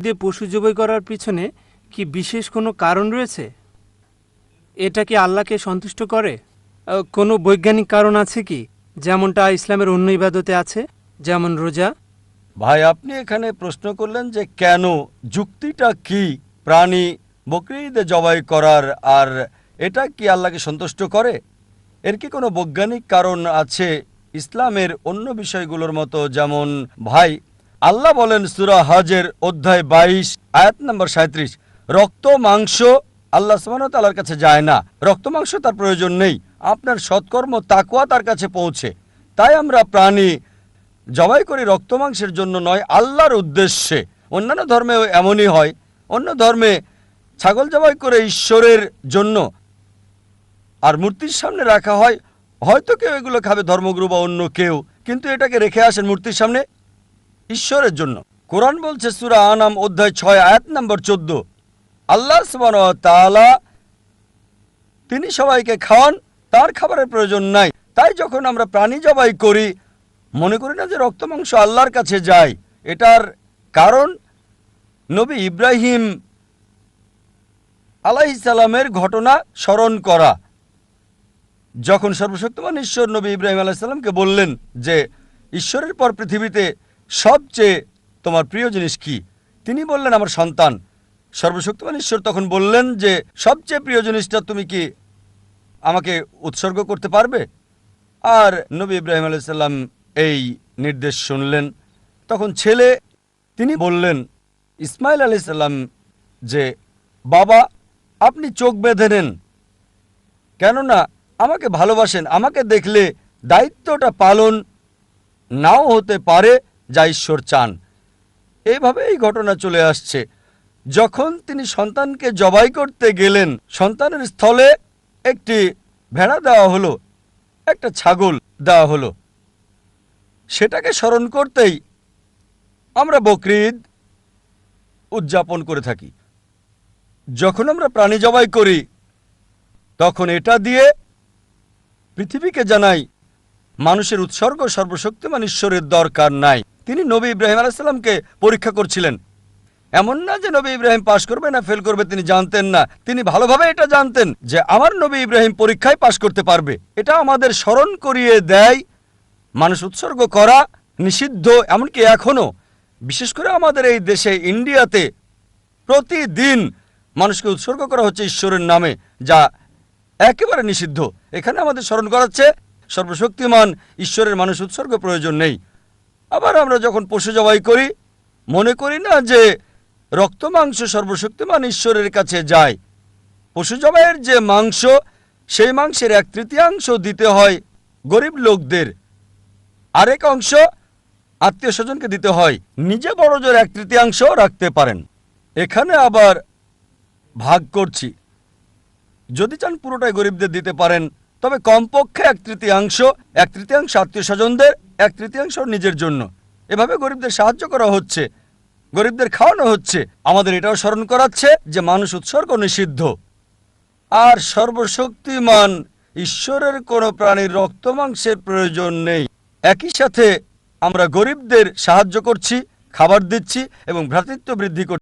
দিয়ে পশু জবাই করার পিছনে কি বিশেষ কোনো কারণ রয়েছে? এটা কি আল্লাহকে সন্তুষ্ট করে? কোনো বৈজ্ঞানিক কারণ আছে কি, যেমনটা ইসলামের অন্য ইবাদতে আছে, যেমন রোজা? ভাই, আপনি এখানে প্রশ্ন করলেন যে কেন, যুক্তিটা কি প্রাণী বকরি ঈদে জবাই করার, আর এটা কি আল্লাহকে সন্তুষ্ট করে? এর কি কোনো বৈজ্ঞানিক কারণ আছে ইসলামের অন্য বিষয়গুলোর মতো? যেমন ভাই, আল্লাহ বলেন সূরা হজের অধ্যায় 22 আয়াত নম্বর 37, রক্ত মাংস আল্লাহ সুবহানাহু ওয়া তাআলার কাছে যায় না, রক্ত মাংস তার প্রয়োজন নেই, আপনার সৎকর্ম তাকওয়া তার কাছে পৌঁছে। তাই আমরা প্রাণী জবাই করি রক্ত মাংসের জন্য নয়, আল্লাহর উদ্দেশ্যে। অন্যান্য ধর্মেও এমনই হয়, অন্য ধর্মে ছাগল জবাই করে ঈশ্বরের জন্য আর মূর্তির সামনে রাখা হয়। হয়তো কেউ এগুলো খাবে, ধর্মগুরু বা অন্য কেউ, কিন্তু এটাকে রেখে আসেন মূর্তির সামনে ঈশ্বরের জন্য। কোরআন বলছে সূরা আনাম অধ্যায় 6 আয়াত নম্বর 14, আল্লাহ সুবহানাহু ওয়া তাআলা তিনি সবাইকে খাওয়ান, তার খাবারের প্রয়োজন নাই। তাই যখন আমরা প্রাণী জবাই করি, মনে করি না যে রক্ত মাংস আল্লাহর কাছে যায়। এটার কারণ নবী ইব্রাহিম আলাইহিস সালামের ঘটনা স্মরণ করা। যখন সর্বশক্তিমান ঈশ্বর নবী ইব্রাহিম আলাইহিস সালামকে বললেন যে ঈশ্বরের পর পৃথিবীতে সবচেয়ে তোমার প্রিয় জিনিস কি, তিনি বললেন আমার সন্তান। সর্বশক্তিমান ঈশ্বর তখন বললেন যে সবচেয়ে প্রিয় জিনিসটা তুমি কি আমাকে উৎসর্গ করতে পারবে? আর নবী ইব্রাহিম আলাইহিস সালাম এই নির্দেশ শুনলেন। তখন ছেলে তিনি বললেন ইসমাইল আলাইহিস সালাম যে বাবা, আপনি চোখ বেঁধে নেন, কেননা আমাকে ভালোবাসেন, আমাকে দেখলে দায়িত্বটা পালন নাও হতে পারে যা ঈশ্বর চান। এইভাবে এই ঘটনা চলে আসছে। যখন তিনি সন্তানকে জবাই করতে গেলেন, সন্তানের স্থলে একটি ভেড়া দেওয়া হলো, একটা ছাগল দেওয়া হলো। সেটাকে স্মরণ করতেই আমরা বকরি ঈদ উদযাপন করে থাকি। যখন আমরা প্রাণী জবাই করি, তখন এটা দিয়ে পৃথিবীকে জানাই মানুষের উৎসর্গ সর্বশক্তিমান ঈশ্বরের দরকার নাই। তিনি নবী ইব্রাহিম আলাইহিস সালামকে পরীক্ষা করছিলেন। এমন না যে নবী ইব্রাহিম পাশ করবে না ফেল করবে, তিনি জানতেন না। তিনি ভালোভাবে এটা জানতেন যে আমার নবী ইব্রাহিম পরীক্ষায় পাশ করতে পারবে। এটা আমাদের স্মরণ করিয়ে দেয় মানুষ উৎসর্গ করা নিষিদ্ধ। এমনকি এখনো, বিশেষ করে আমাদের এই দেশে ইন্ডিয়াতে, প্রতিদিন মানুষকে উৎসর্গ করা হচ্ছে ঈশ্বরের নামে, যা একেবারে নিষিদ্ধ। এখানে আমাদের স্মরণ করাচ্ছে সর্বশক্তিমান ঈশ্বরের মানুষ উৎসর্গ প্রয়োজন নেই। আবার আমরা যখন পশু জবাই করি, মনে করি না যে রক্ত মাংস সর্বশক্তিমান ঈশ্বরের কাছে যায়। পশু জবাইয়ের যে মাংস, সেই মাংসের 1/3 দিতে হয় গরিব লোকদের, আরেক অংশ আত্মীয় স্বজনকে দিতে হয়। নিজে বড় জোর 1/3 রাখতে পারেন। এখানে আবার ভাগ করছি, যদি চান পুরোটাই গরিবদের দিতে পারেন, তবে কমপক্ষে 1/3 আত্মীয় স্বজনদের, 1/3 নিজের জন্য। এভাবে গরিবদের সাহায্য করা হচ্ছে, গরিবদের খাওয়ানো হচ্ছে। আমাদের এটাও স্মরণ করাচ্ছে যে মানুষ উৎসর্গ নিষিদ্ধ। আর সর্বশক্তিমান ঈশ্বরের কোনো প্রাণীর রক্ত মাংসের প্রয়োজন নেই। একই সাথে আমরা গরিবদের সাহায্য করছি, খাবার দিচ্ছি এবং ভ্রাতৃত্ব বৃদ্ধি করছি।